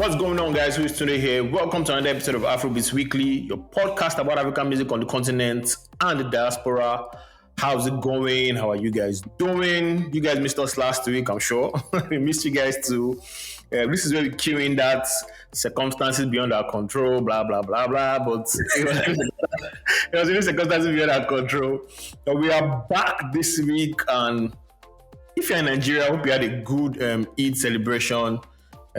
What's going on, guys? Who is Tunde here? Welcome to another episode of Afrobeats Weekly, your podcast about African music on the continent and the diaspora. How's it going? How are you guys doing? You guys missed us last week, I'm sure. We missed you guys too. This is where we cue in that circumstances beyond our control, blah, blah, blah, blah. But it was really circumstances beyond our control. But we are back this week, and if you're in Nigeria, I hope you had a good Eid celebration.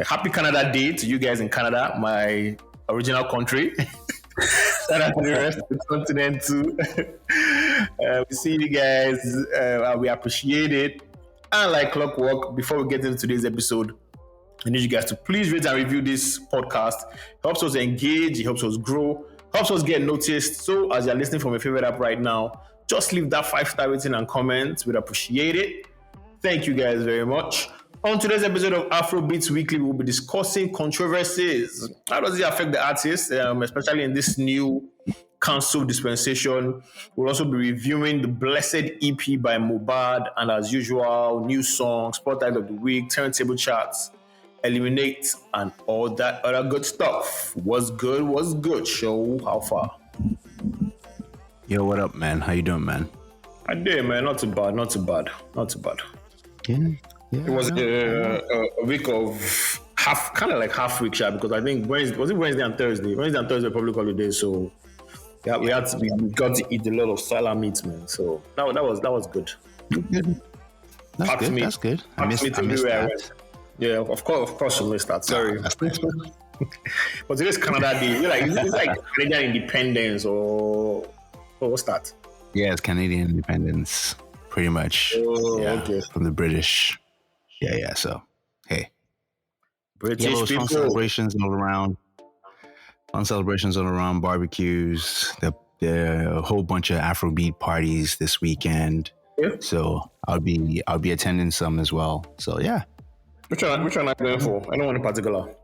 Happy Canada Day to you guys in Canada, my original country. Shout out to the rest of the continent too. We see you guys. We appreciate it. And like clockwork, before we get into today's episode, I need you guys to please rate and review this podcast. It helps us engage, it helps us grow, helps us get noticed. So as you're listening from your favorite app right now, just leave that 5-star rating and comment. We'd appreciate it. Thank you guys very much. On today's episode of Afrobeats Weekly, we'll be discussing controversies. How does it affect the artists, especially in this new council dispensation? We'll also be reviewing the Blessed EP by MohBad, and as usual, new songs, spotlight of the week, turntable charts, eliminate, and all that other good stuff. What's good? Show how far? Yo, what up, man? How you doing, man? I did, man. Not too bad. Yeah, it was a week of half week, because I think Wednesday and Thursday? Wednesday and Thursday are public holidays, so yeah, we got to eat a lot of salad meat, man. So that was good. That's good. I missed that. Yeah, of course you missed that. Sorry. But today's Canada Day. It's like Canadian independence or what's that? Yeah, it's Canadian independence, pretty much. Okay. From the British. Yeah. So, hey. British people. Fun celebrations all around. Barbecues. The whole bunch of Afrobeat parties this weekend. Yeah. So I'll be attending some as well. So yeah. Which one are you going for? Anyone in particular?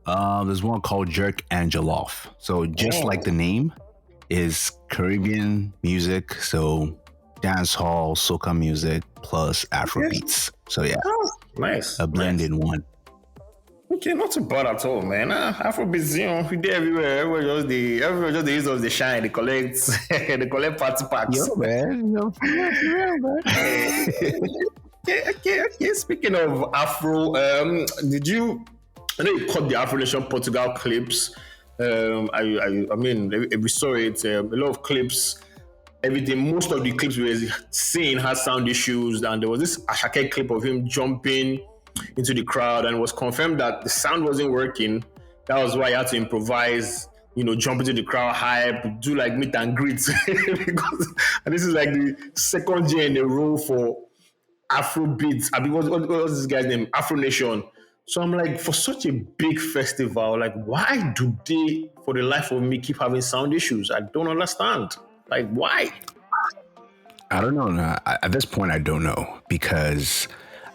There's one called Jerk and Jollof. So just like the name, is Caribbean music. So dance hall, soca music plus Afrobeats. So yeah, nice. A blended one. Okay, not too bad at all, man. Afrobeats, we did everywhere. Everywhere just the use of the shine. They collect party packs. Yo, man. Okay. Speaking of Afro, I know you caught the Afro Nation Portugal clips. I mean, we saw it. A lot of clips. Everything. Most of the clips we were seeing had sound issues, and there was this Ashake clip of him jumping into the crowd, and it was confirmed that the sound wasn't working. That was why he had to improvise. Jump into the crowd, hype, do like meet and greet. And this is like the second year in a row for Afrobeats. I mean, what was this guy's name? Afro Nation. So I'm like, for such a big festival, like, why do they, for the life of me, keep having sound issues? I don't understand. Like, why? I don't know. No, at this point, I don't know. Because,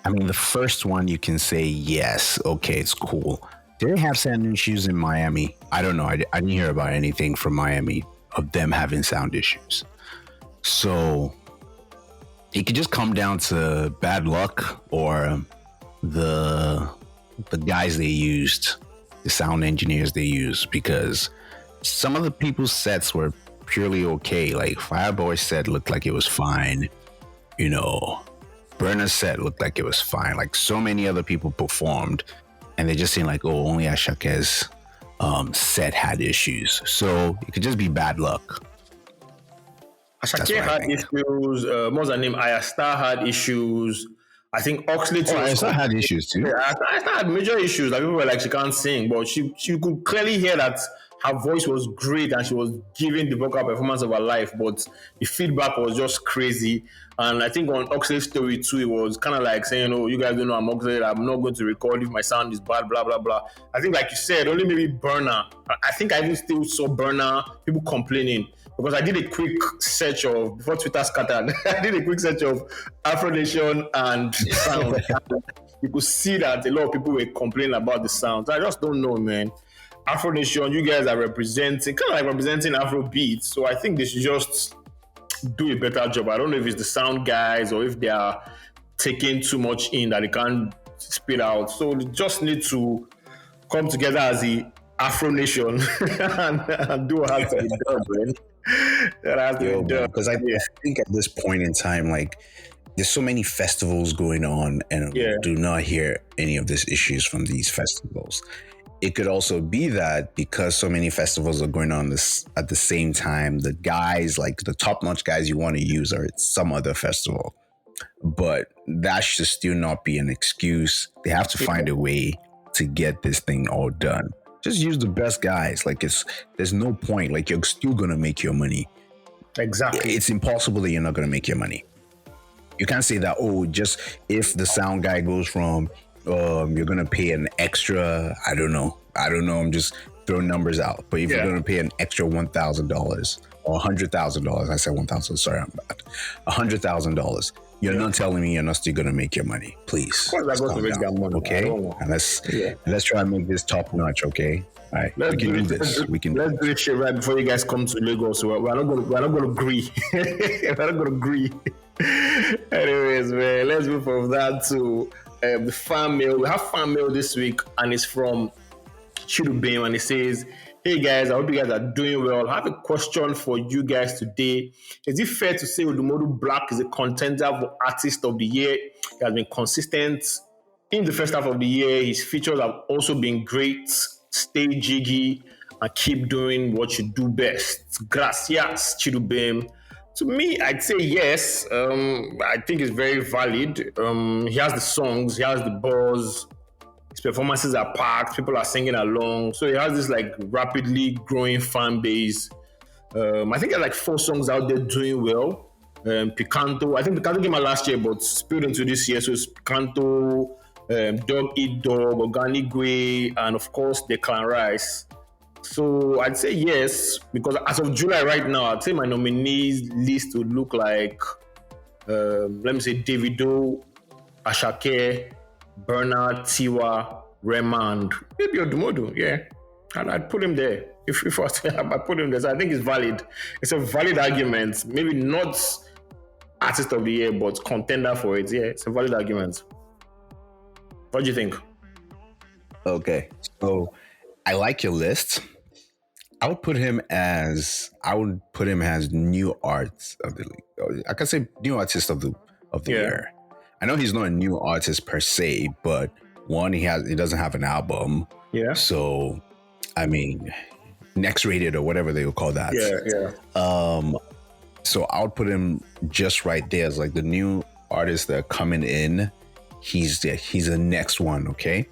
I mean, the first one, you can say, yes, okay, it's cool. Did they have sound issues in Miami? I don't know. I didn't hear about anything from Miami of them having sound issues. So it could just come down to bad luck or the guys they used, the sound engineers they used, because some of the people's sets were purely okay. Like Fireboy set looked like it was fine. Burner's set looked like it was fine. Like so many other people performed, and they just seemed like, only Ashake's set had issues. So it could just be bad luck. Ashake had issues. What was her name? Ayasta had issues. I think Oxley too. Ayasta had issues too. Yeah, Ayasta had major issues. Like people were like, she can't sing, but she could clearly hear that her voice was great and she was giving the vocal performance of her life, but the feedback was just crazy. And I think on Oxley's story too, it was kind of like saying, you guys don't know I'm Oxley, I'm not going to record if my sound is bad, blah, blah, blah. I think like you said, only maybe Burner. I think I even still saw Burner, people complaining, because I did a quick search of, before Twitter scattered, I did a quick search of Afro Nation and sound. You could see that a lot of people were complaining about the sound. I just don't know, man. Afro Nation, you guys are representing Afrobeats, so I think they should just do a better job. I don't know if it's the sound guys or if they are taking too much in that they can't spit out. So they just need to come together as the Afro Nation and do what has to be done, man. That has to be done. Because I think at this point in time, like, there's so many festivals going on, and we do not hear any of these issues from these festivals. It could also be that because so many festivals are going on this at the same time, the guys, like the top-notch guys you want to use, are at some other festival. But that should still not be an excuse. They have to find a way to get this thing all done. Just use the best guys. Like, there's no point. Like, you're still gonna make your money. Exactly. It's impossible that you're not gonna make your money. You can't say that, just if the sound guy goes from you're gonna pay an extra, I don't know, I'm just throwing numbers out. But if you're gonna pay an extra $1,000 or $100,000, I said 1,000, sorry, I'm bad. $100,000. You're not telling me you're not still gonna make your money, please. Of course, I'm going to make that money. Okay, and let's try and make this top notch. Okay, all right, we can do this. Let's do this shit right before you guys come to Lagos. We're not going to agree. We're not going to agree. Anyways, man, let's move from that to the fan mail. We have fan mail this week, and it's from Chidubem, and it says, "Hey guys, I hope you guys are doing well. I have a question for you guys today. Is it fair to say Odumodu Black is a contender for Artist of the Year? He has been consistent in the first half of the year. His features have also been great. Stay jiggy and keep doing what you do best. Gracias, Chidubem." To me, I'd say yes. I think it's very valid. He has the songs, he has the buzz. His performances are packed. People are singing along. So he has this like rapidly growing fan base. I think there are like 4 songs out there doing well. Picanto. I think Picanto came out last year, but spilled into this year. So it's Picanto, Dog Eat Dog, Organigwe, and of course, the Clan Rice. So I'd say yes, because as of July right now, I'd say my nominees list would look like, let me say, Davido, Ashake, Bernard, Tiwa, Rema, and maybe Odumodu. Yeah, and I'd put him there. If I was to, I'd put him there. So I think it's valid. It's a valid argument. Maybe not Artist of the Year, but contender for it. Yeah, it's a valid argument. What do you think? Okay, so I like your list. I would put him as new arts of the league. I can say new artist of the year. I know he's not a new artist per se, but one, he doesn't have an album. Yeah. So, I mean, next rated or whatever they would call that. Yeah. So I would put him just right there as like the new artists that are coming in. He's the next one. Okay.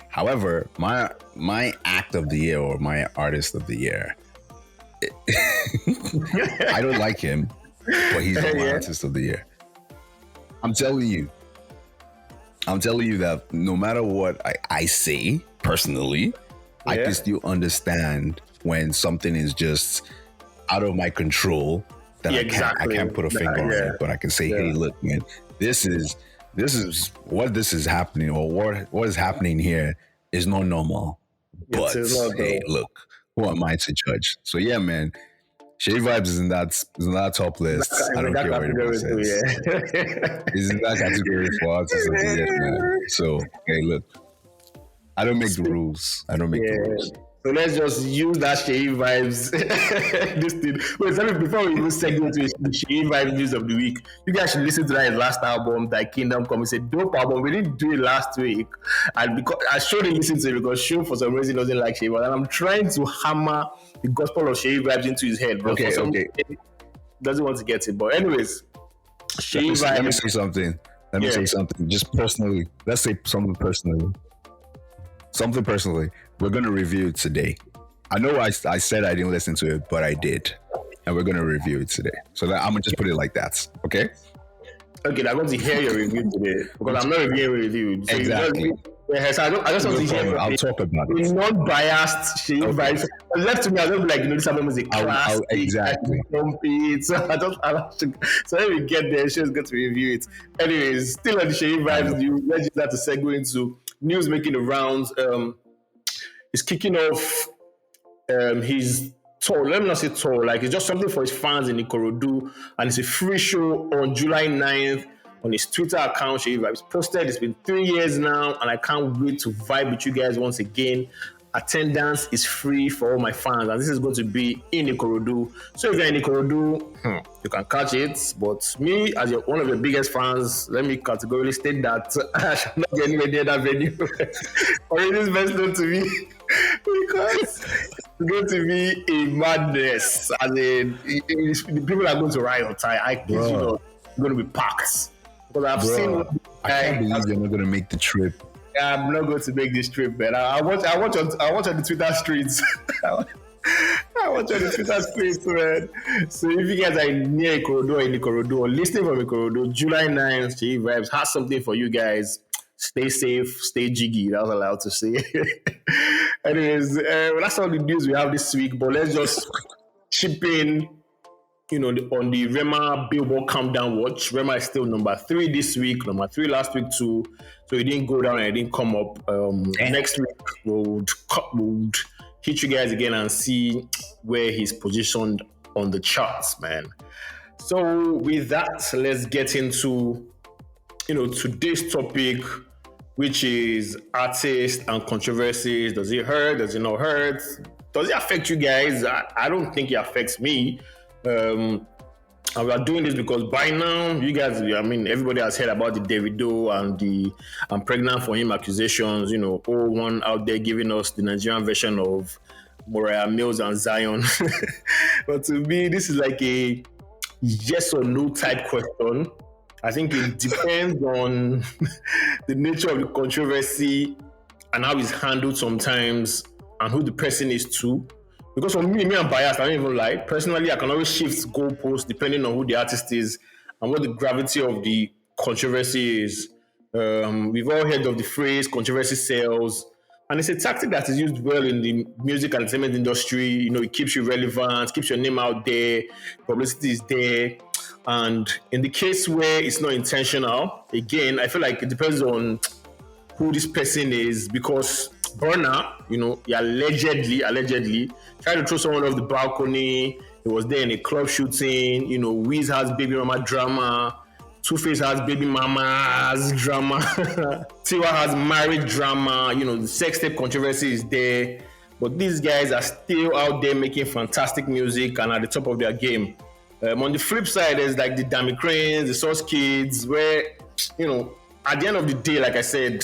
However, my act of the year or my artist of the year, I don't like him, but he's my artist of the year. I'm telling you that no matter what I say personally, I can still understand when something is just out of my control that I can't put a finger on it, but I can say, hey, look, man, this is what is happening, or what is happening here is not normal. But hey, look, who am I to judge? So yeah, man, Seyi Vibez is in that top list. I don't care what anybody says. He's in that category for artists of the year, man. So hey, look, I don't make the rules. The rules. So let's just use that Seyi Vibez. This thing. Wait, sorry, before we even segue into the Seyi Vibez news of the week, you guys should listen to that his last album, that Kingdom Come. It's a dope album. We didn't do it last week, and because I showed him listen to it because Show for some reason doesn't like Seyi Vibez, and I'm trying to hammer the gospel of Seyi Vibez into his head. But okay. Doesn't want to get it. But anyways, Seyi Vibez. Let me say something. Say something. Just personally. Let's say something personally. We're going to review it today. I know I said I didn't listen to it, but I did. And we're going to review it today. So I'm going to just put it like that. Okay? Okay, I'm going to hear your review today. Because I'm not reviewing with you. So exactly. I just want to hear I'll talk about it. It's not biased. Seyi Vibez. Left to me, I don't be like, this album is a classic. Exactly. So when we get there, she's going to review it. Anyways, still on the Seyi Vibez, let's use that to segue into news making the rounds. He's kicking off his tour. Let me not say tour, like it's just something for his fans in Ikorodu, and it's a free show on July 9th on his Twitter account. Seyi Vibez posted. It's been 3 years now, and I can't wait to vibe with you guys once again. Attendance is free for all my fans, and this is going to be in Ikorodu. So if you're in Ikorodu, you can catch it. But me, as one of your biggest fans, let me categorically state that I shall not get anywhere near that venue. Already is best known to me because it's going to be a madness. As in, the people are going to riot. I kid you not, it's going to be packed. Because I've seen. I can't believe you're not going to make the trip. I'm not going to make this trip, man. I watch on the Twitter streets. I watch on the Twitter streets, man. So if you guys are near Ikorodu or in Ikorodu or listening from Ikorodu, July 9th, Seyi Vibez has something for you guys. Stay safe, stay jiggy. That's all I have to say. Anyways, that's all the news we have this week. But let's just chip in. On the Rema Billboard Countdown Watch. Rema is still number 3 this week, number 3 last week too. So it didn't go down and it didn't come up. Next week we'll hit you guys again and see where he's positioned on the charts, man. So with that, let's get into today's topic, which is artists and controversies. Does it hurt? Does it not hurt? Does it affect you guys? I don't think it affects me. And we are doing this because by now, you guys, everybody has heard about the Davido and the I'm pregnant for him accusations, all one out there giving us the Nigerian version of Mariah Mills and Zion. But to me, this is like a yes or no type question. I think it depends on the nature of the controversy and how it's handled sometimes and who the person is too. Because for me, I'm biased, I don't even lie. Personally, I can always shift goalposts depending on who the artist is and what the gravity of the controversy is. We've all heard of the phrase controversy sells, and it's a tactic that is used well in the music and entertainment industry. It keeps you relevant, keeps your name out there, publicity is there. And in the case where it's not intentional, again, I feel like it depends on who this person is, because Burna, he allegedly tried to throw someone off the balcony. He was there in a club shooting. Wiz has baby mama drama. Two-Face has baby mama's drama. Tiwa has marriage drama. The sex tape controversy is there. But these guys are still out there making fantastic music and at the top of their game. On the flip side, there's like the Dami Cranes, the Source Kids, where, at the end of the day, like I said,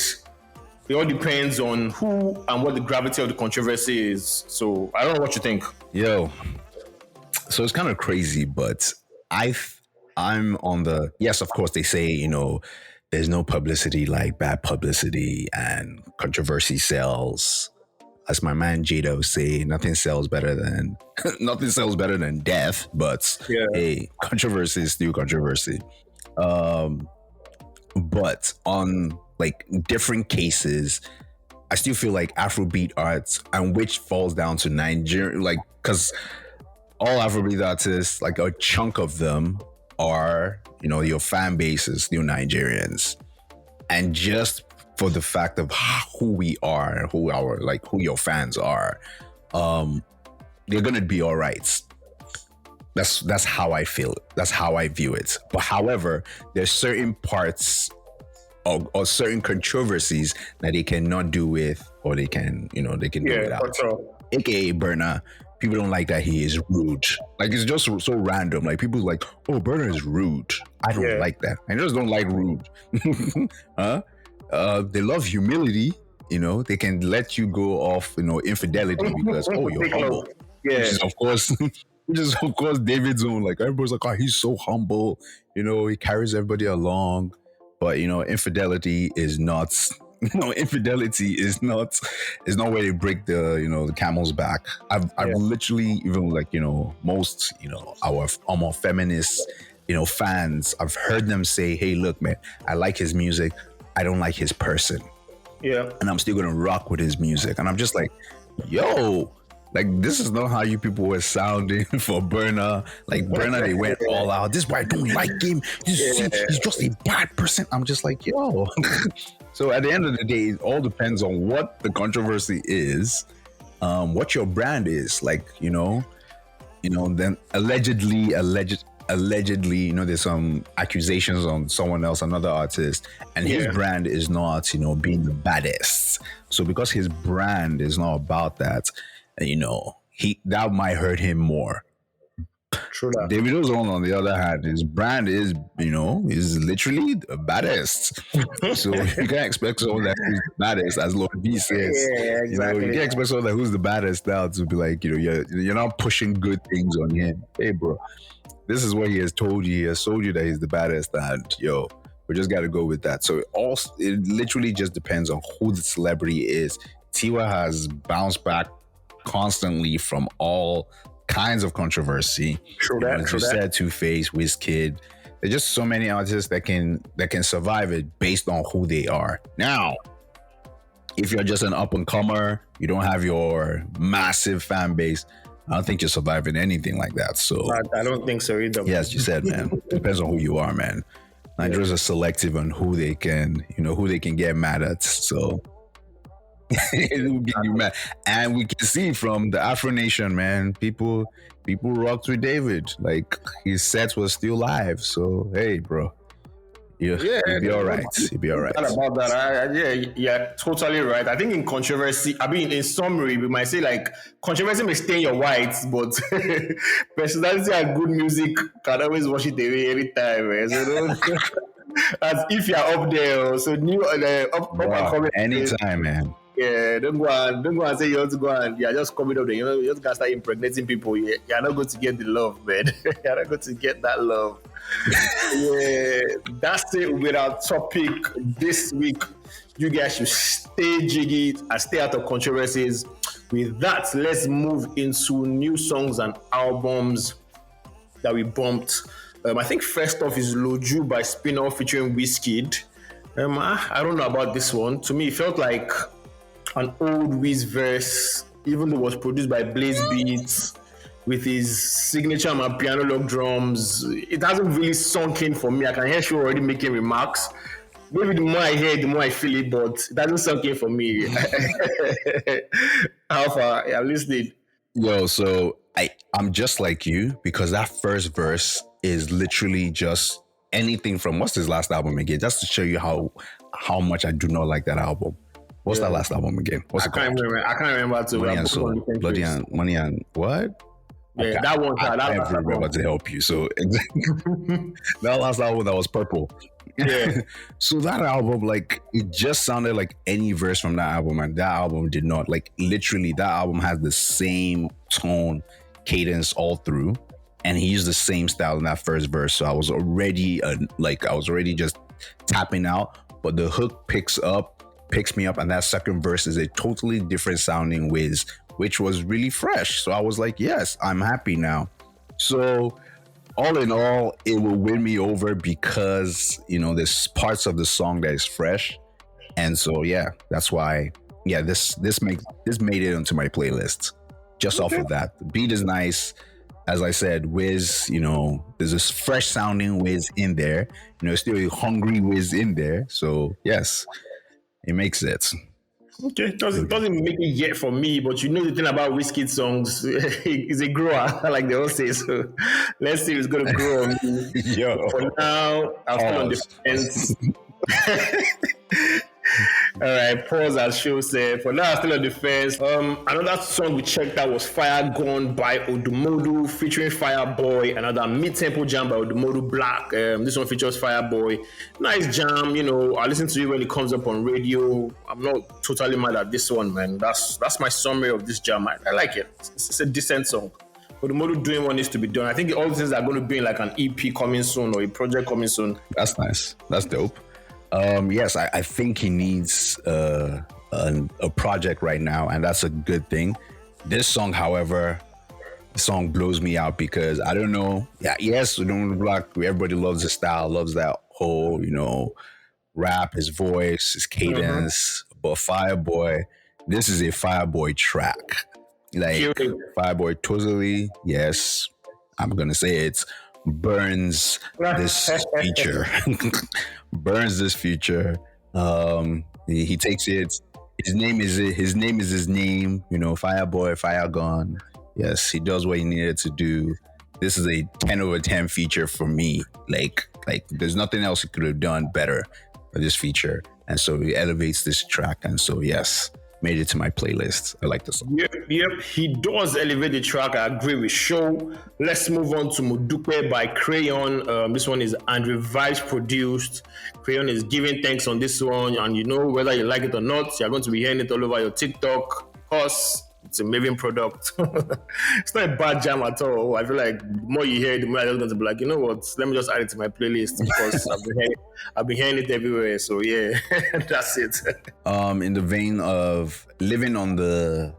it all depends on who and what the gravity of the controversy is. So I don't know what you think. Yo, so it's kind of crazy, but I'm on the, yes, of course, they say, there's no publicity like bad publicity and controversy sells. As my man Jada would say, nothing sells better than death, but hey, controversy is still controversy. But on like different cases, I still feel like Afrobeat arts, and which falls down to Nigeria, like, because all Afrobeat artists, like a chunk of them are, your fan base is still Nigerians. And just for the fact of who we are, who your fans are, they're gonna be all right. That's how I feel. That's how I view it. But however, there's certain parts or certain controversies that they cannot do with, or they can do without. AKA Burna. People don't like that he is rude. Like, it's just so random. Like, people like, oh, Burna is rude. I don't like that. I just don't like rude. They love humility. They can let you go off, infidelity because, oh, you're humble. Yeah. Which is of course David's own. Like, everybody's like, oh, he's so humble. He carries everybody along. But infidelity is not. Infidelity is not where they break the camel's back. I've literally, even like most our more feminist fans, I've heard them say, hey, look, man, I like his music, I don't like his person. Yeah. And I'm still gonna rock with his music. And I'm just like, yo, like, this is not how you people were sounding for Burna. Like, Burna, they went all out. This is why I don't like him. He's just a bad person. I'm just like, yo. So at the end of the day, it all depends on what the controversy is, what your brand is. Like, then allegedly allegedly, there's some accusations on someone else, another artist, and his brand is not, being the baddest. So because his brand is not about that, that might hurt him more. True that. Davido's on the other hand, his brand is, is literally the baddest. So you can't expect someone that who's the baddest, as Lord B says. Yeah, exactly. You can't expect someone that who's the baddest now to be like, you're not pushing good things on him. Hey, bro, this is what he has told you. He has told you that he's the baddest, and we just got to go with that. So it literally just depends on who the celebrity is. Tiwa has bounced back constantly from all kinds of controversy. As you said, Two-Face, Wizkid. There's just so many artists that can survive it based on who they are. Now, if you're just an up-and-comer, you don't have your massive fan base, I don't think you're surviving anything like that. So I don't think so either. Yeah, as you said, man. It depends on who you are, man. Nigerians are selective on who they can get mad at. So it will get you mad. And we can see from the Afro Nation, man, people rocked with David. Like, his set was still live. So hey, bro. You'll be all right. You'll be all right. About that, yeah, totally right. I think in controversy, in summary, we might say like controversy may stain your whites, but personality and good music can always wash it away anytime. Right? So as if you're up there, so new up coming anytime, man. Yeah, don't go and say you want to go and you're just coming up there. You just gotta start impregnating people. You're not going to get the love, man. You're not going to get that love. Yeah, that's it with our topic this week. You guys should stay jiggy and stay out of controversies. With that, let's move into new songs and albums that we bumped. I think first off is Loju by Spinall featuring Wizkid. I don't know about this one. To me, it felt like an old Wiz verse, even though it was produced by Blaze Beats with his signature piano log drums. It hasn't really sunk in for me. I can hear you already making remarks. Maybe the more I hear it, the more I feel it, but it hasn't sunk in for me. How far? I'm listening. Yo, so I'm just like you, because that first verse is literally just anything from, what's his last album again? Just to show you how much I do not like that album. What's that last album again? What's it called? I can't remember. Money and Soul. Bloody and Money and what? Yeah, that one. I can't remember to help you. So that last album that was purple. Yeah. So that album, like, it just sounded like any verse from that album, and that album did not. Like, literally, that album has the same tone, cadence all through, and he used the same style in that first verse. So I was already just tapping out, but the hook picks me up, and that second verse is a totally different sounding Wiz, which was really fresh. So I was like, yes, I'm happy now. So all in all, it will win me over because, there's parts of the song that is fresh. And so, yeah, that's why, this made it onto my playlist just off of that. The beat is nice. As I said, Wiz, there's this fresh sounding Wiz in there, still a hungry Wiz in there. So yes, it makes it. Okay, it doesn't make it yet for me, but the thing about Wizkid songs, he's a grower, like they all say. So let's see if it's going to grow on me. Yo. For now, I'm still on the fence. All right, pause as Show said. For now, I'm still on the fence. Another song we checked out was Firegun by Odumodu featuring Fireboy. Another mid-tempo jam by Odumodu Black. This one features Fireboy. Nice jam, I listen to it when it comes up on radio. I'm not totally mad at this one, man. That's my summary of this jam. I like it. It's a decent song. Odumodu doing what needs to be done. I think all the things are going to be in like an EP coming soon or a project coming soon. That's nice. That's dope. Yes, I think he needs a project right now, and that's a good thing. This song, however, blows me out because I don't know. Yeah, yes, Odumodu Black, everybody loves his style, loves that whole, rap, his voice, his cadence. But Fireboy, this is a Fireboy track. Like, Fireboy totally, yes, I'm gonna say it, burns this feature. Burns this feature. He takes it. His name is his name. Fireboy, Firegun. Yes, he does what he needed to do. this is a 10 over 10 feature for me. Like there's nothing else he could have done better for this feature. And so he elevates this track. And so, yes, made it to my playlist. I like the song. Yep. He does elevate the track. I agree with Show. Let's move on to Modupe by Crayon. This one is Andre Vibes produced. Crayon is giving thanks on this one. And you know, whether you like it or not, you're going to be hearing it all over your TikTok. Of course, it's a amazing product. It's not a bad jam at all. I feel like the more you hear it, the more I'm just going to be like, you know what? Let me just add it to my playlist because I've been hearing it everywhere. So yeah, that's it. In the vein of living on the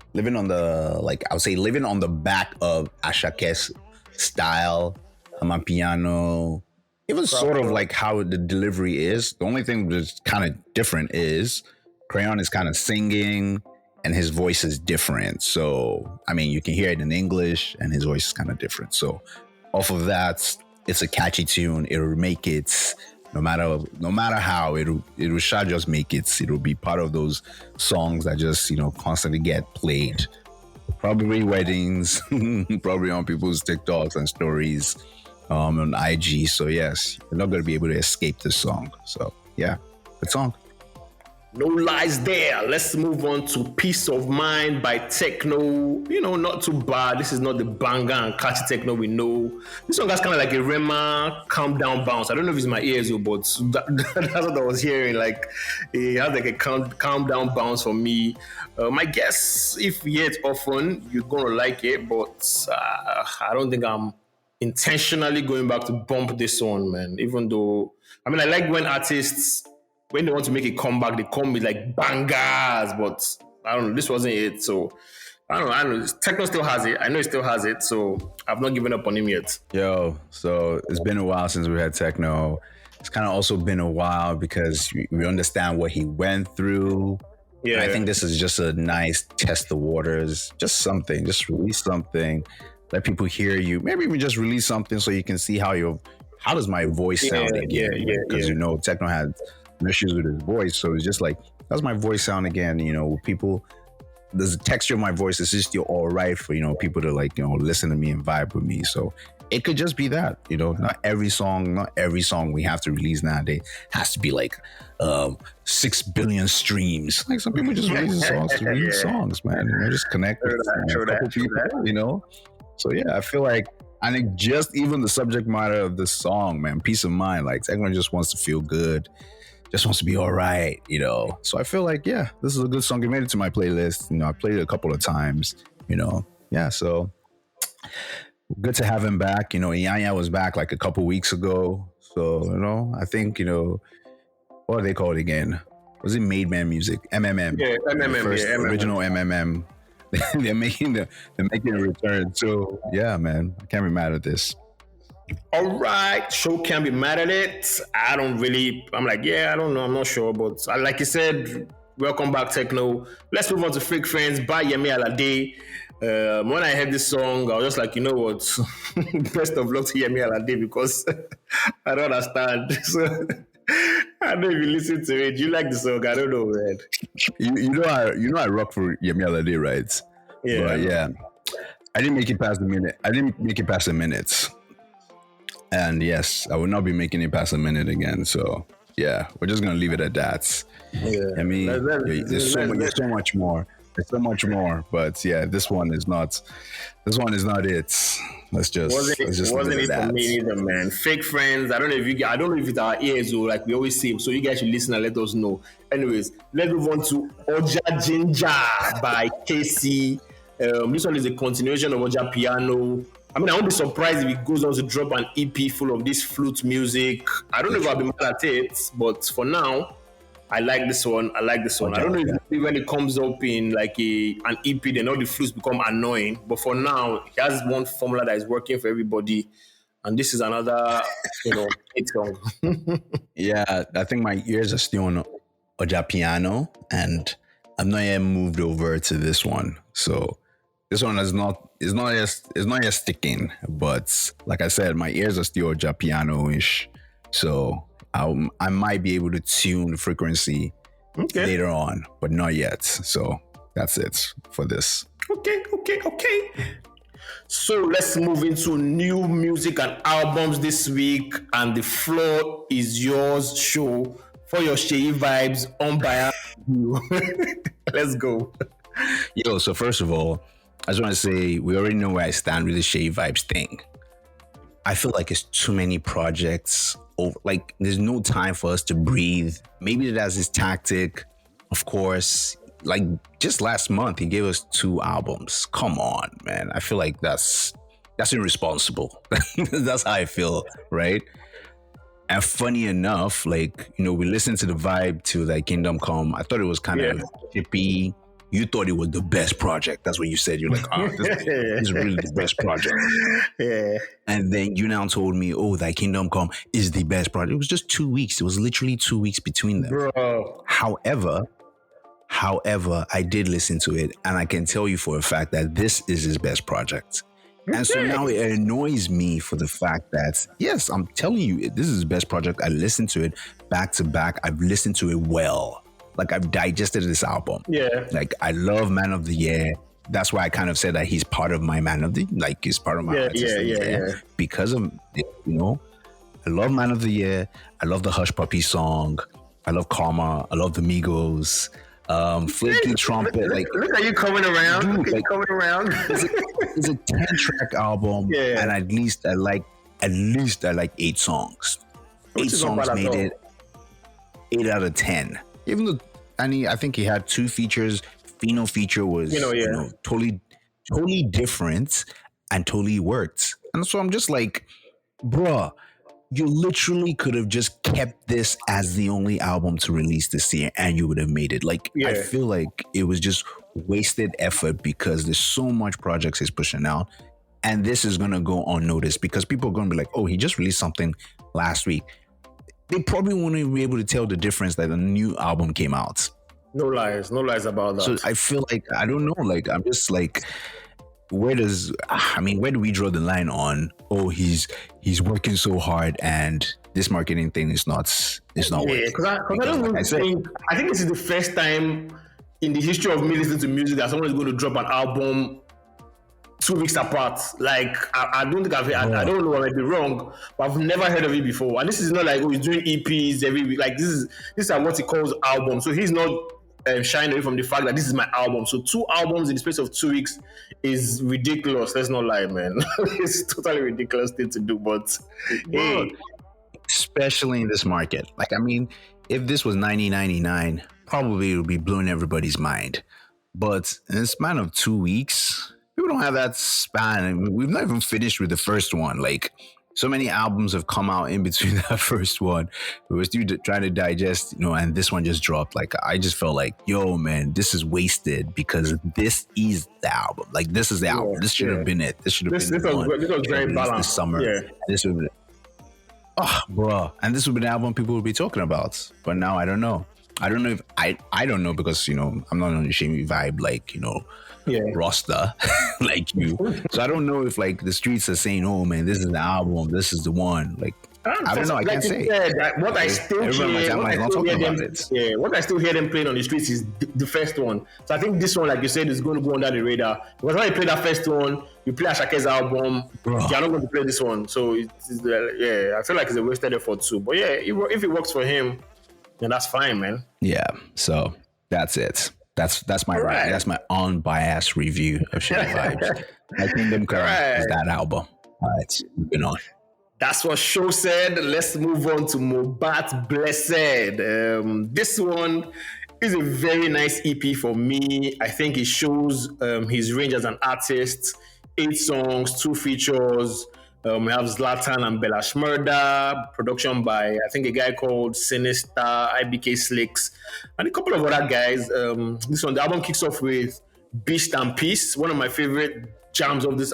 like I would say living on the back of Ashake's style, Amapiano, even sort of like how the delivery is. The only thing that's kind of different is Crayon is kind of singing and his voice is different. So, I mean, you can hear it in English and his voice is kind of different. So off of that, it's a catchy tune. It'll make it no matter how it'll just make it. It'll be part of those songs that just, constantly get played. Probably weddings, probably on people's TikToks and stories, on IG. So yes, you're not going to be able to escape this song. So yeah, good song. No lies there. Let's move on to Peace of Mind by Tekno. Not too bad. This is not the banger and catchy Tekno we know. This song has kind of like a Rema calm down bounce. I don't know if it's my ears, but that's what I was hearing. Like, it has like a calm down bounce for me. My guess, if you hear it often, you're going to like it, but I don't think I'm intentionally going back to bump this one, man. Even though, I like when artists, when they want to make a comeback, they come with like bangers, but I don't know, this wasn't it. So I don't know. Tekno still has it. I know he still has it, so I've not given up on him yet. Yo, so it's been a while since we had Tekno. It's kind of also been a while because we understand what he went through. Yeah, and I think this is just a nice test the waters. Just something, just release something, let people hear you. Maybe even just release something so you can see how does my voice sound again? Because Tekno had issues with his voice, so it's just like, how's my voice sound again? People, there's a texture of my voice. It's just all right for people to listen to me and vibe with me. So it could just be that not every song we have to release nowadays has to be like 6 billion streams. Like, some people just release songs to release songs, man. Just connect with a couple people. So yeah, I feel like, I think just even the subject matter of this song, man, peace of mind. Like, Tekno just wants to feel good. Just wants to be all right, So I feel like, yeah, this is a good song. It made it to my playlist. I played it a couple of times, Yeah, so good to have him back. Iyanya was back like a couple weeks ago. So, I think, what are they called again? Was it Made Man Music? MMM. Yeah, MMM. First MMM. Original MMM. they're making a return. So yeah, man, I can't be mad at this. All right, Show can't be mad at it. I'm like, yeah, I don't know, I'm not sure, but like you said, welcome back, Tekno. Let's move on to Fake Friends by Yemi Alade. When I heard this song, I was just like, you know what, best of luck to Yemi Alade, because I don't understand. So I don't know if you listen to it. You like the song? I don't know, man. I rock for Yemi Alade, right? Yeah. But yeah, I didn't make it past the minute. And yes, I will not be making it past a minute again. So yeah, we're just gonna leave it at that. Yeah. I mean, there's so much more. There's so much more, but yeah, this one is not it. Let's just wasn't it for me either, man. Fake Friends. I don't know if it's our ears or like we always say. So you guys should listen and let us know. Anyways, let's move on to Oja Ginger by Kcee. This one is a continuation of Oja Piano. I won't be surprised if he goes on to drop an EP full of this flute music. I don't know if I'll be mad at it, but for now, I like this one. I don't know if when it comes up in like an EP, then all the flutes become annoying. But for now, he has one formula that is working for everybody. And this is another, hit song. Yeah, I think my ears are still on Oja Piano, and I'm not yet moved over to this one. So this one is not yet sticking, but like I said, my ears are still Oja Piano-ish. So I might be able to tune the frequency later on, but not yet. So that's it for this. Okay. So let's move into new music and albums this week, and the floor is yours, show, for your Seyi Vibez unbiased view. Let's go. Yo, so first of all, I just want to say we already know where I stand with the Seyi Vibez thing. I feel like it's too many projects. Like there's no time for us to breathe. Maybe that's his tactic. Of course, like just last month he gave us 2 albums. Come on, man. I feel like that's irresponsible. That's how I feel, right? And funny enough, like, you know, we listened to the vibe to like Kingdom Come. I thought it was kind of chippy. You thought it was the best project. That's what you said. You're like, this is really the best project. Yeah. And then you now told me, oh, that Kingdom Come is the best project. It was just 2 weeks. It was literally 2 weeks between them. Bro. However, I did listen to it, and I can tell you for a fact that this is his best project. And so now it annoys me for the fact that, yes, I'm telling you, this is his best project. I listened to it back to back. I've listened to it well. Like, I've digested this album. Yeah. Like, I love Man of the Year. That's why I kind of said that he's part of my Man of the, like, he's part of my yeah. Because of, you know, I love Man of the Year. I love the Hush Puppy song. I love Karma. I love the Migos. Flaky Trumpet. Like, look at you coming around. Dude, look at you coming around. It's a 10-track album. Yeah. And at least I like 8 songs. Which 8 is not songs bad at made all. it 8 out of 10. Even though I think he had 2 features. Fino feature was totally different and totally worked. And so I'm just like, bruh, you literally could have just kept this as the only album to release this year and you would have made it. Like, I feel like it was just wasted effort because there's so much projects he's pushing out. And this is going to go unnoticed because people are going to be like, oh, he just released something last week. They probably won't even be able to tell the difference that a new album came out. No lies about that. So I feel like, I don't know, like, I'm just like, where do we draw the line on, oh, he's working so hard and this marketing thing is not working? Because I think this is the first time in the history of me listening to music that someone is going to drop an album 2 weeks apart. Like, I don't think I don't know, I might be wrong, but I've never heard of it before. And this is not like, oh, he's doing EPs every week. Like, these are what he calls albums. So he's not shying away from the fact that this is my album. So 2 albums in the space of 2 weeks is ridiculous. Let's not lie, man. It's totally ridiculous thing to do, but hey. Especially in this market. Like, I mean, if this was 1999, probably it would be blowing everybody's mind. But in the span of 2 weeks, people don't have that span. I mean, we've not even finished with the first one. Like, so many albums have come out in between that first one. We were still trying to digest, you know, and this one just dropped. Like, I just felt like, yo, man, this is wasted because this is the album. Like, this is the album. This should have been it. This should have been the one. This was very balanced. This summer. Yeah. This would have been it. Oh, bro. And this would be the album people would be talking about. But now I don't know. I don't know if I don't know because, you know, I'm not on the Seyi vibe, like, you know, roster like you. So I don't know if like the streets are saying, oh man, this is the album, this is the one. Like, I don't know, I can't say. What I still hear them playing on the streets is the first one. So I think this one, like you said, is going to go under the radar. Because when you play that first one, you play Ashake's album, you're not going to play this one. So I feel like it's a wasted effort too. But yeah, if it works for him, then that's fine, man. Yeah, so that's it. That's my right. That's my unbiased review of Seyi Vibez. I think them is that album. All right, moving on. That's what Show said. Let's move on to MohBad Blessed. This one is a very nice EP for me. I think it shows his range as an artist. 8 songs, 2 features. We have Zlatan and Bella Shmurda, production by, I think, a guy called Sinister, IBK Slicks, and a couple of other guys. This one, the album kicks off with Beast and Peace, one of my favorite jams of this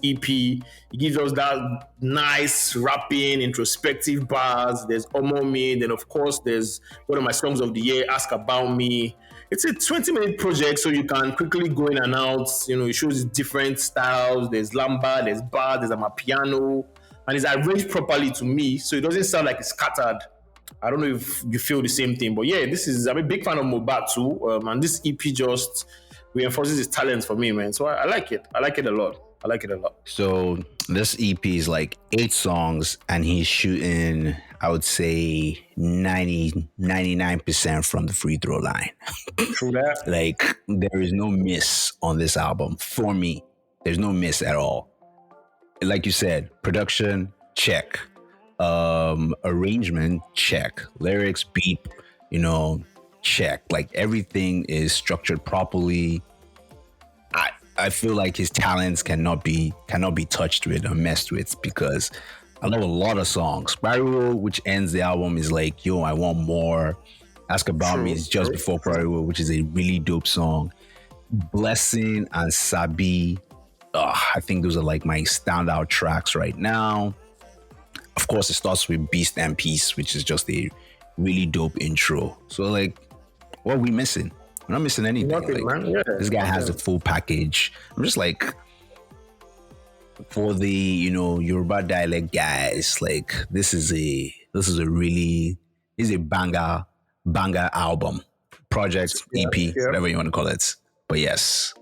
EP. It gives us that nice rapping, introspective bars. There's Omo Me, then of course there's one of my songs of the year, Ask About Me. It's a 20-minute project, so you can quickly go in and out. You know, it shows different styles. There's lamba, there's bar, there's amapiano, and it's arranged properly to me, so it doesn't sound like it's scattered. I don't know if you feel the same thing, but yeah, I'm a big fan of MohBad too, and this EP just reinforces his talents for me, man. So I like it. I like it a lot. I like it a lot. So this EP is like 8 songs, and he's shooting, I would say, 99% from the free throw line. True that. Like, there is no miss on this album for me. There's no miss at all. Like you said, production, check. Arrangement, check. Lyrics, beat, check. Like, everything is structured properly. I feel like his talents cannot be touched with or messed with, because I love a lot of songs. Spiral, which ends the album, is like, yo, I want more. Ask About Me is just before Spiral, which is a really dope song. Blessing and Sabi, I think those are like my standout tracks right now. Of course, it starts with Beast and Peace, which is just a really dope intro. So, like, what are we missing? We're not missing anything. Nothing, like, man. Yeah, this guy has the full package. I'm just like, for the Yoruba dialect guys, like, this is a banger album, project, EP, whatever you want to call it. But yes,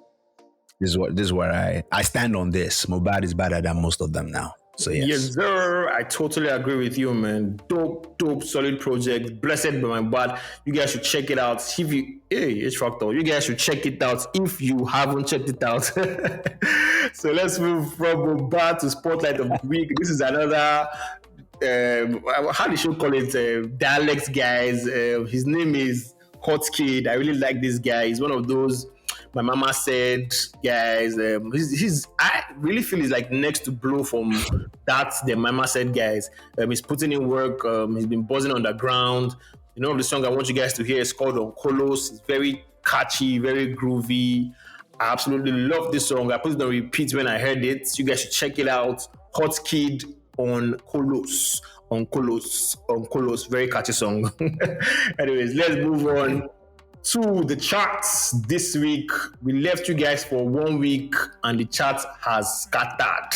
this is where I stand on this. MohBad is better than most of them now. So yes, sir. I totally agree with you, man. Dope, solid project. Blessed by MohBad. You guys should check it out. H Factor. You guys should check it out if you haven't checked it out. So let's move from MohBad to Spotlight of the Week. This is another. How do you call it? Dialects guys. His name is Kcee. I really like this guy. He's one of those. My mama said, guys, I really feel he's like next to blow from that. The mama said, guys, he's putting in work. He's been buzzing underground. The song I want you guys to hear is called Onkolos. It's very catchy, very groovy. I absolutely love this song. I put it on repeat when I heard it. You guys should check it out. Wizkid Onkolos. Very catchy song. Anyways, let's move on to the charts this week. We left you guys for 1 week and the chart has scattered.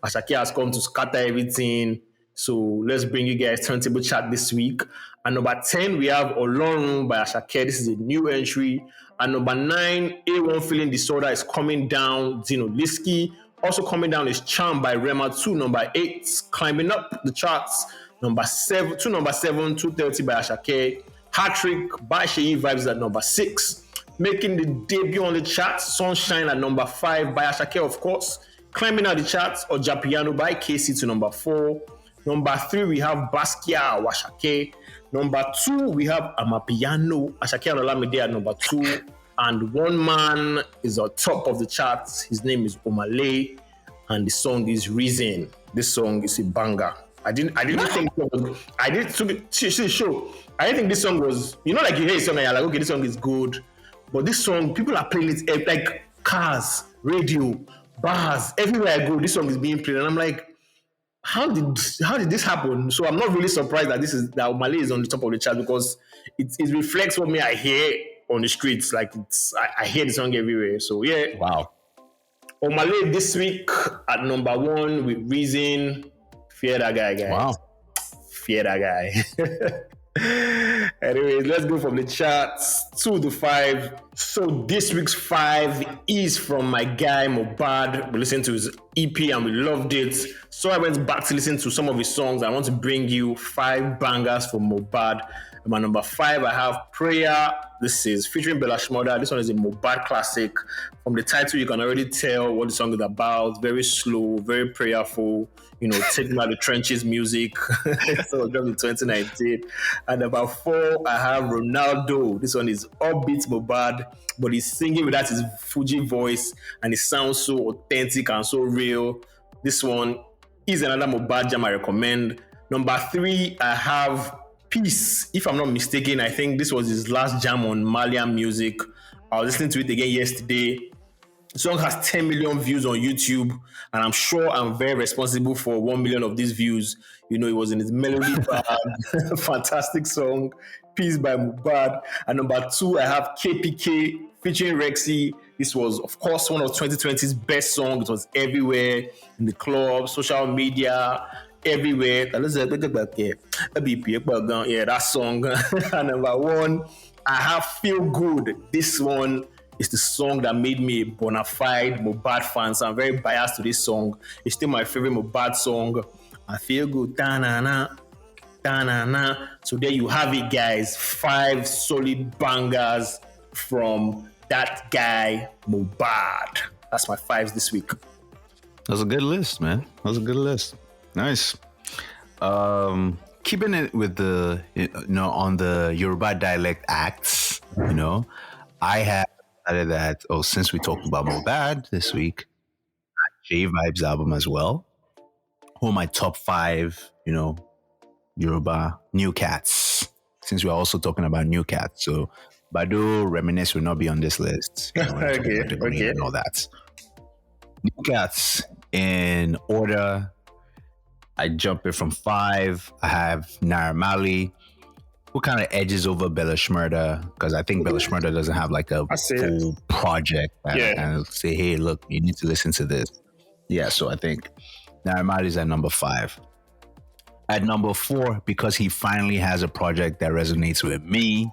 Asake has come to scatter everything. So let's bring you guys turntable chart this week. At number 10, we have Olorun by Asake. This is a new entry. At number 9, A1 Feeling Disorder is coming down. Zino Liski. Also coming down is Charm by Rema 2. Number 8, climbing up the charts. Number 7, 230 by Asake. Hat-Trick by Seyi Vibez at number 6. Making the debut on the charts, Sunshine at number 5 by Asake, of course. Climbing out the charts, Oja Piano by Kcee to number 4. Number 3, we have Basquiat Asake. Number 2, we have Amapiano, Asake and Olamide at number 2. And one man is on top of the charts. His name is Omale, and the song is Reason. This song is a banger. I didn't think it was. I didn't think this song was. Like you hear a song and you're like, okay, this song is good. But this song, people are playing it like cars, radio, bars, everywhere I go. This song is being played, and I'm like, how did this happen? So I'm not really surprised that Malay is on the top of the chart, because it reflects what I hear on the streets. Like I hear the song everywhere. So yeah, wow. Omale this week at number 1 with Reason. Fear that guy, guys. Wow. Fear that guy. Anyways, let's go from the charts to the 5. So this week's 5 is from my guy MohBad. We listened to his EP and we loved it. So I went back to listen to some of his songs. I want to bring you 5 bangers from MohBad. At my number 5, I have Prayer. This is featuring Bella Shmurda. This one is a MohBad classic. From the title, you can already tell what the song is about. Very slow, very prayerful. Taking out the trenches music. So dropped in 2019. And number 4, I have Ronaldo. This one is upbeat MohBad, but he's singing without his Fuji voice, and it sounds so authentic and so real. This one is another MohBad jam I recommend. Number 3, I have Peace. If I'm not mistaken, I think this was his last jam on Malian Music. I was listening to it again yesterday. The song has 10 million views on YouTube, and I'm sure I'm very responsible for 1 million of these views. It was in his melody band. Fantastic song, Peace by MohBad. And number 2, I have KPK featuring Rexy. This was, of course, one of 2020's best songs. It was everywhere, in the club, social media, everywhere. Yeah, that song. And number 1, I have Feel Good. This one It's the song that made me a bona fide MohBad fan. So I'm very biased to this song. It's still my favorite MohBad song. I feel good. Da-na-na. Da-na-na. So there you have it, guys. 5 solid bangers from that guy, MohBad. That's my 5s this week. That's a good list, man. That's a good list. Nice. Keeping it with the, on the Yoruba dialect acts, I have decided that, since we talked about MohBad this week, Seyi Vibez album as well. Who are my top 5, Yoruba new cats? Since we're also talking about new cats. So Badu, Reminisce will not be on this list. Okay. And all that. New cats in order. I jump it from 5. I have Naira Marley, who kind of edges over Bella Shmurda, because I think Bella Shmurda doesn't have like a full project that kind of say, hey, look, you need to listen to this. Yeah, so I think Naira Marley's at number 5. At number 4, because he finally has a project that resonates with me,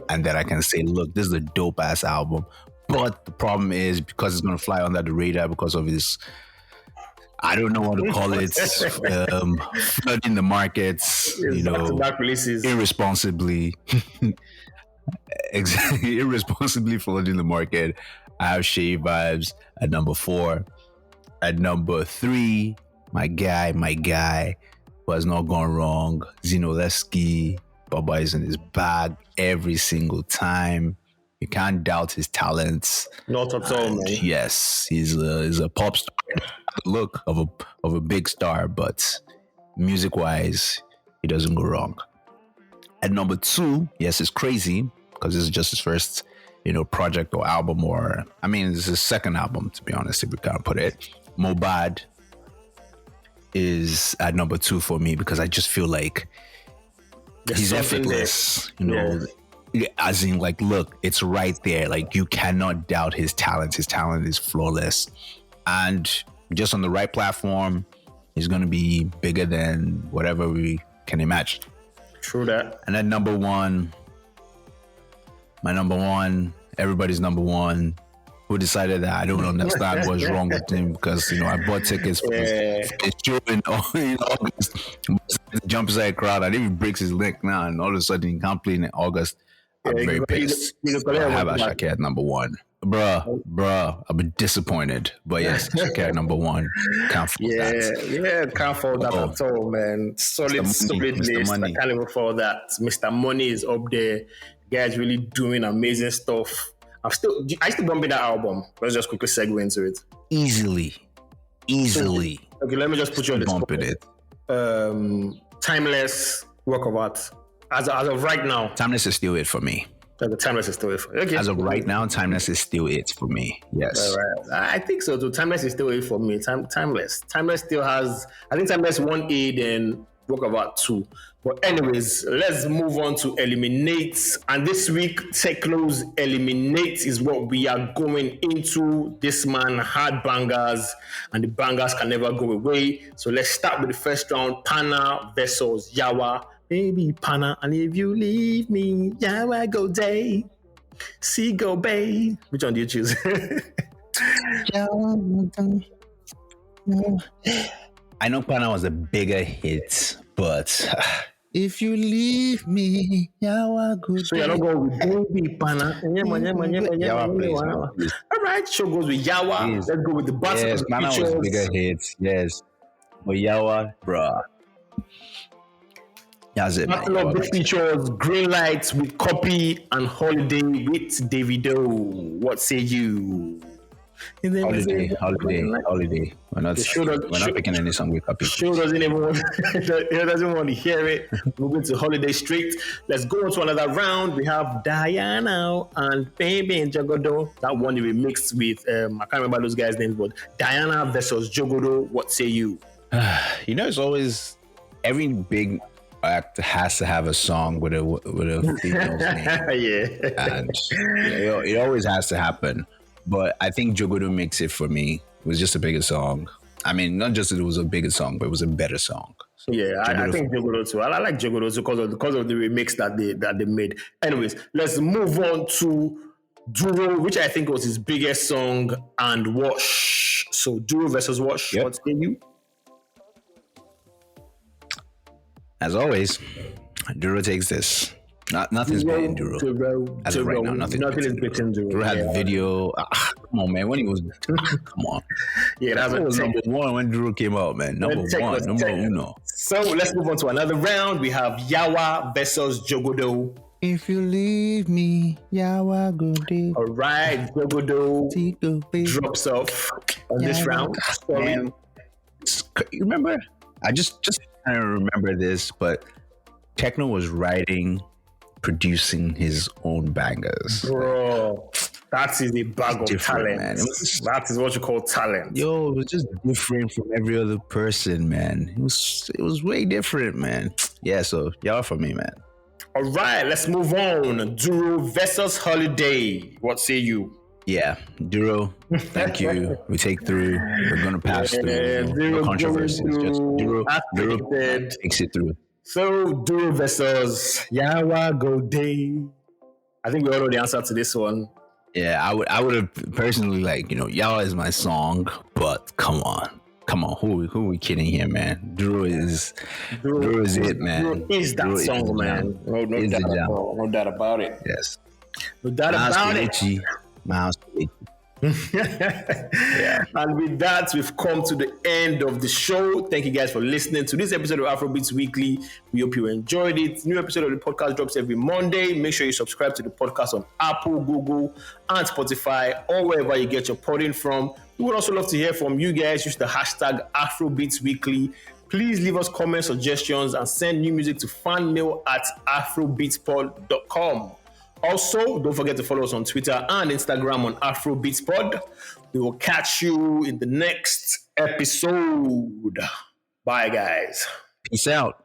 and that I can say, look, this is a dope ass album. But the problem is, because it's going to fly under the radar because of his, I don't know what to call it, flooding the markets, back releases. Irresponsibly. Exactly, irresponsibly flooding the market. I have Seyi Vibez at number 4. At number 3, my guy, who has not gone wrong, Zinoleski. Baba is in his bag every single time. You can't doubt his talents. Not at all, man. Yes, he's a pop star. The look of a big star, but music-wise, he doesn't go wrong. At number 2, yes, it's crazy because this is just his first, project or album, or this is his second album, to be honest, if we can't put it. MohBad is at number 2 for me because I just feel like he's effortless, as in, like, look, it's right there. Like, you cannot doubt his talent. His talent is flawless. And just on the right platform, he's going to be bigger than whatever we can imagine. True that. And at number 1, my number 1, everybody's number 1, who decided that I don't understand what's wrong with him because, I bought tickets for his show in August. Jumps like crowd and even breaks his leg now, and all of a sudden he can't play in August. I'm very pissed. I have Ashake at number 1. Bruh, I've been disappointed. But yes, Ashake at number 1. Can't fault that. Yeah, can't fault that at all, man. Solid list. I can't even fault that. Mr. Money is up there. The guy's really doing amazing stuff. I still bumping that album. Let's just quickly segue into it. Easily. Okay, let me just put you on the spot. Bumping it. Timeless work of art. As of right now. Timeless is still it for me. The Timeless is still it for me. Okay. As of right now, Timeless is still it for me. Yes. All right. I think so too. Timeless is still it for me. Timeless. Timeless still has, I think Timeless 1A, then work of art 2. But anyways, let's move on to Eliminate. And this week, Tekno's Eliminate is what we are going into. This man had bangers, and the bangers can never go away. So let's start with the first round, Pana versus Yawa. Baby Pana, and if you leave me, Yawa go day. See go babe. Which one do you choose? I know Pana was a bigger hit, but if you leave me, Yawa go day. So you're not going with Baby Pana. Yawa plays. All right, show goes with Yawa. Yes. Let's go with the Battle Yes, of the Pana was Features. bigger hits, yes. But Yawa, bruh. That's it, man. Battle of the Features, Green Lights with Copy and Holiday with Davido. What say you? Holiday. We're not picking any song with Copy. Show doesn't even want, he doesn't want to hear it. Moving to Holiday straight. Let's go on to another round. We have Diana and Baby and Jogodo. That one we mixed with I can't remember those guys' names, but Diana versus Jogodo. What say you? It's always every big act has to have a song with a female's name. Yeah. And it always has to happen. But I think Jogodo makes it for me. It was just a bigger song. I mean, not just that it was a bigger song, but it was a better song. So yeah, I think Jogodo too. I like Jogodo too because of the remix that they made. Anyways, let's move on to Duro, which I think was his biggest song, and Wash. So Duro versus Wash. Yep. What say you? As always, Duro takes this. Nothing's beating Duro. As of right now, nothing is beating Duro. Duro had the video. Come on, man. When he was, come on. Yeah, that was number one when Duro came out, man. Number uno. So let's move on to another round. We have Yawa versus Jogodo. If you leave me, Yawa go day. All right, Jogodo drops off on this round. Man, you remember? I just kind of remember this, but Tekno was writing, producing his own bangers. Bro, that is a bag of talent. Man. That is what you call talent. Yo, it was just different from every other person, man. It was way different, man. Yeah, so y'all for me, man. All right, let's move on. Duro versus Holiday. What say you? Yeah, Duro, thank you. We take through. We're going to pass through. No controversies. Just Duro takes it through. So, Duro versus Yawa Go Day. I think we all know the answer to this one. Yeah, I would have personally Yawa is my song, but come on, who are we kidding here, man? Duro is it, man. Duro is that song, man. No doubt about it. Yes, no doubt about it. Miles. Yeah. And with that, we've come to the end of the show. Thank you guys for listening to this episode of Afrobeats Weekly. We hope you enjoyed it. New episode of the podcast drops every Monday. Make sure you subscribe to the podcast on Apple, Google, and Spotify, or wherever you get your podding from. We would also love to hear from you guys. Use the hashtag Afrobeats Weekly. Please leave us comments, suggestions, and send new music to fanmail@afrobeatspod.com. Also, don't forget to follow us on Twitter and Instagram on AfrobeatsPod. We will catch you in the next episode. Bye, guys. Peace out.